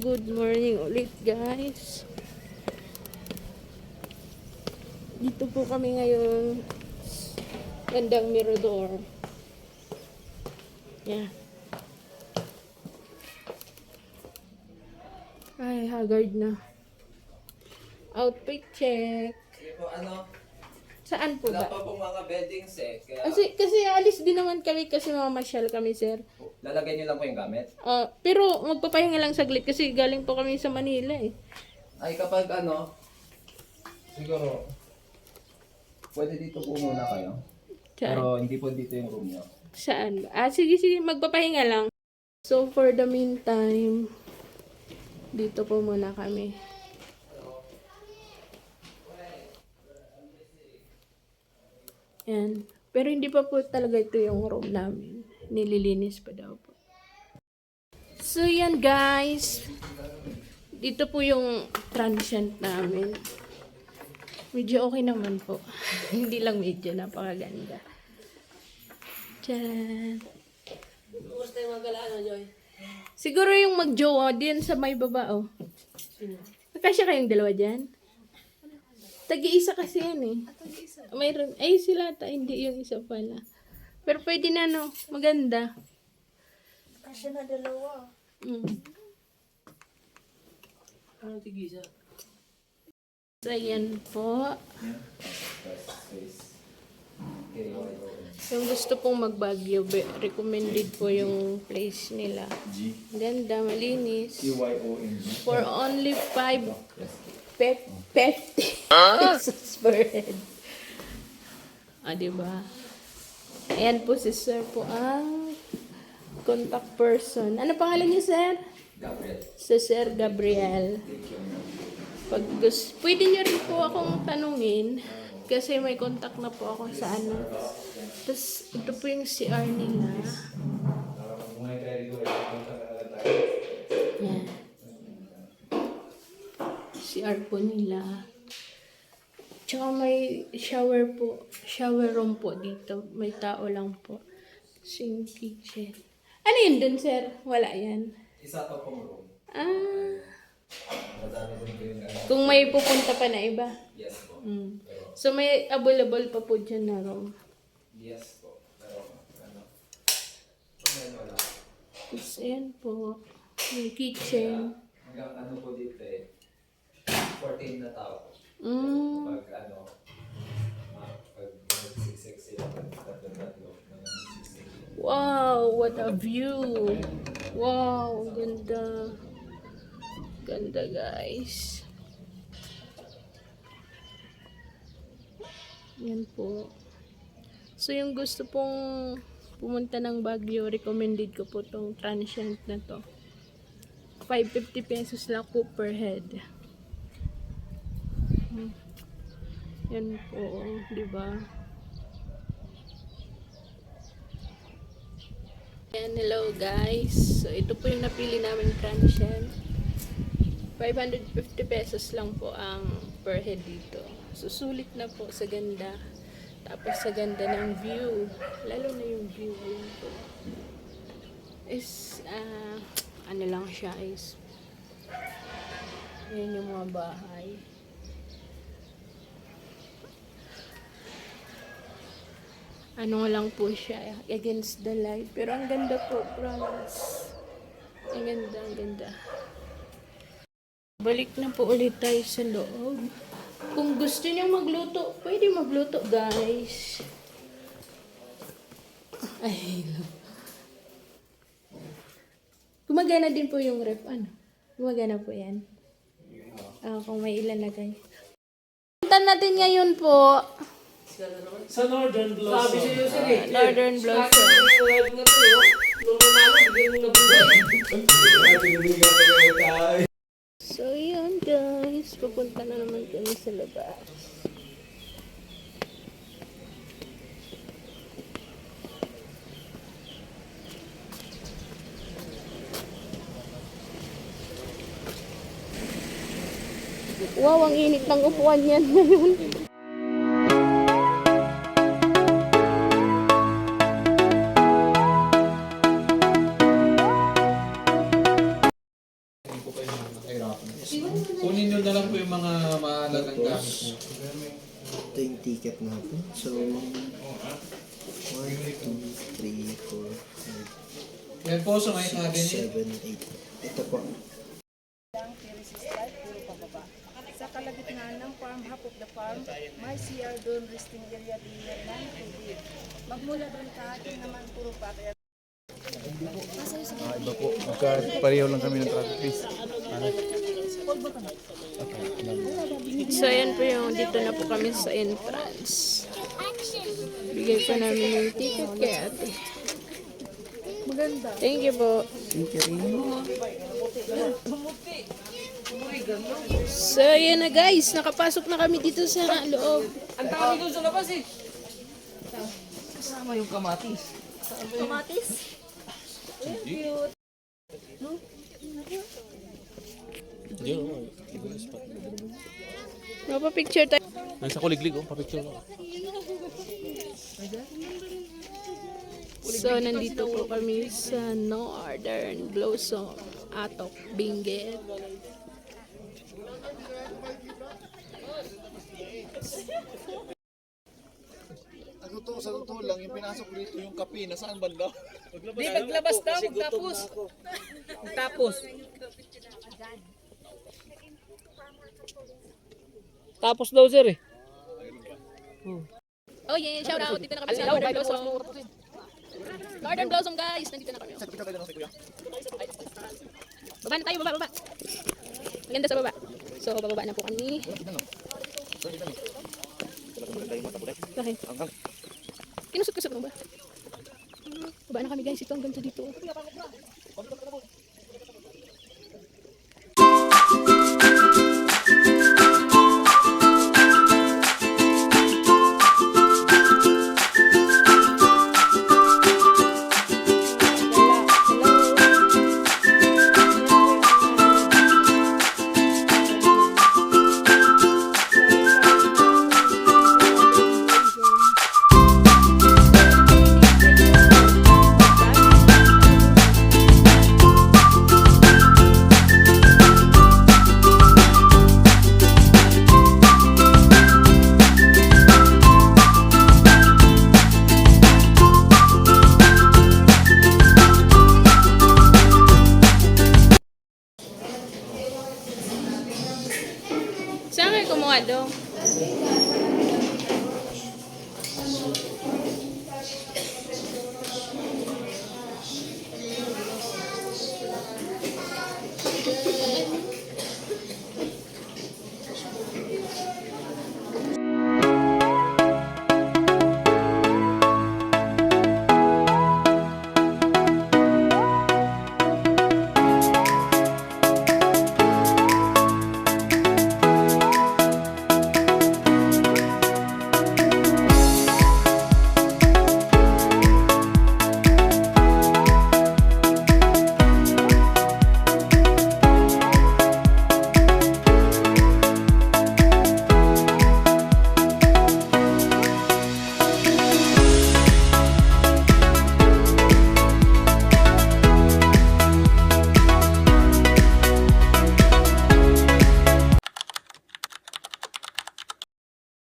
good morning ulit guys. Dito po kami ngayon. Gandang Mirador. Yeah. Ay, haggard na. Outfit check. Sige po, ano? Saan po Wala ba? pa pong mga beddings eh. Kaya Kasi alis din naman kami kasi mamasyal kami, sir. lalagay niyo lang po yung gamit. Pero magpapahinga lang saglit kasi galing po kami sa Manila eh. Ay kapag ano, siguro, pwede dito po muna kayo. Saan? Pero hindi po dito yung room niyo. Saan? Sige, magpapahinga lang. So, for the meantime, dito po muna kami. Yan. Pero hindi pa po talaga ito yung room namin. Nililinis pa daw po. So, yan guys. Dito po yung transient namin. Medyo okay naman po. Hindi lang medyo, napakaganda. Diyan. Gusto yung magalaan, Joy? Siguro yung mag-jowa din sa may baba, oh. Nakasya kayong dalawa dyan? Tag-iisa kasi yan eh. Mayroon. Ay, sila ta. Hindi yung isa pala. Pero pwede na, no? Maganda. Kasi na dalawa. Ano tigisa? So, yan po. Yung gusto pong mag-Baguio, recommended po yung place nila. Ganda, malinis. For only 50 pesos per head. Diba? Ayan po si sir po ang contact person. Ano pangalan niyo, sir? Gabriel. Si Sir Gabriel. Pag gusto, pwede niyo rin po akong tanungin kasi may contact na po ako sa ano. Tapos, ito po yung CR nila. Yan. CR po nila. Tsaka may shower po. Shower room po dito. May tao lang po. Sing kitchen. Ano yun dun, sir? Wala yan. Isa to pong room. Madami din po yung ano. Kung may pupunta pa na iba. Yes po. So, may available pa po dyan na room. Yes po. Pero ano. Ngayon wala. Tapos, ayan po. May kitchen. Hanggang ano po dito eh. 14 na tao. Pag ano. Pag siksik sila. Tatlo. Wow, what a view. Wow, ganda. Ganda, guys. Yan po. So, yung gusto pong pumunta ng Baguio, recommended ko po tong transient na to. 550 pesos lang po per head. Yan po, di ba? Yan, hello guys. So, ito po yung napili namin transient. 550 pesos lang po ang per head dito. So, sulit na po sa ganda. Tapos sa ganda ng view. Lalo na yung view. Yun po. Is, ano lang siya is, yan yung mga bahay. Ano lang po siya, against the light. Pero ang ganda po, promise. Ang ganda, ang ganda. Balik na po ulit tayo sa loob. Kung gusto niyo magluto, pwede magluto, guys. Ay, gumagana din po yung ref, ano? Gumagana po yan. Kung may ilalagay. Punta natin ngayon po. Sa Northern Blossom. Sabi sa'yo, sige. Northern Blossom. Live nga to, yun. Nung namin, bigyan mo na So, yun guys. Pupunta na naman kami sa labas. Wow, ang init ng upuan yan ngayon. Ito yung ticket natin. So, 1, 2, 3, 4, Yan po sa may 5, 6, 7, 8. Ito po. Sa kalagitnaan ng farm, half of the farm, may CR doon, resting area din ng tubig. Magmula doon ka, atin naman puro pakyat. Iba po. Magka-pareho lang kami ng traffic please. So, ayan po yung dito na po kami sa entrance. Bigay pa namin yung ticket kay ate. Maganda. Thank you po. So, ayan na guys. Nakapasok na kami dito sa loob. Ang dami doon sa labas eh. Kasama yung kamatis. Kamatis? Mapapicture tayo. Nasa kuliglig, oh, papicture ko. So, nandito po kami sa Northern Blossom Atok, Benguet. Sa totoo lang, yung pinasok ko dito yung kape, nasaan banda? Di, maglabas daw, magtapos. Magtapos. Tapos daw, sir eh. Oh yeah, shout out. Dito na kami sa Northern Blossom. Northern Blossom guys, nandito na kami. Baba na tayo, baba. Maganda sa baba. So, bababa na po kami. Okay. Kinusot-kusot mo ba? Baba na kami guys, ito ang ganda dito. Saan kayo kumuha doon?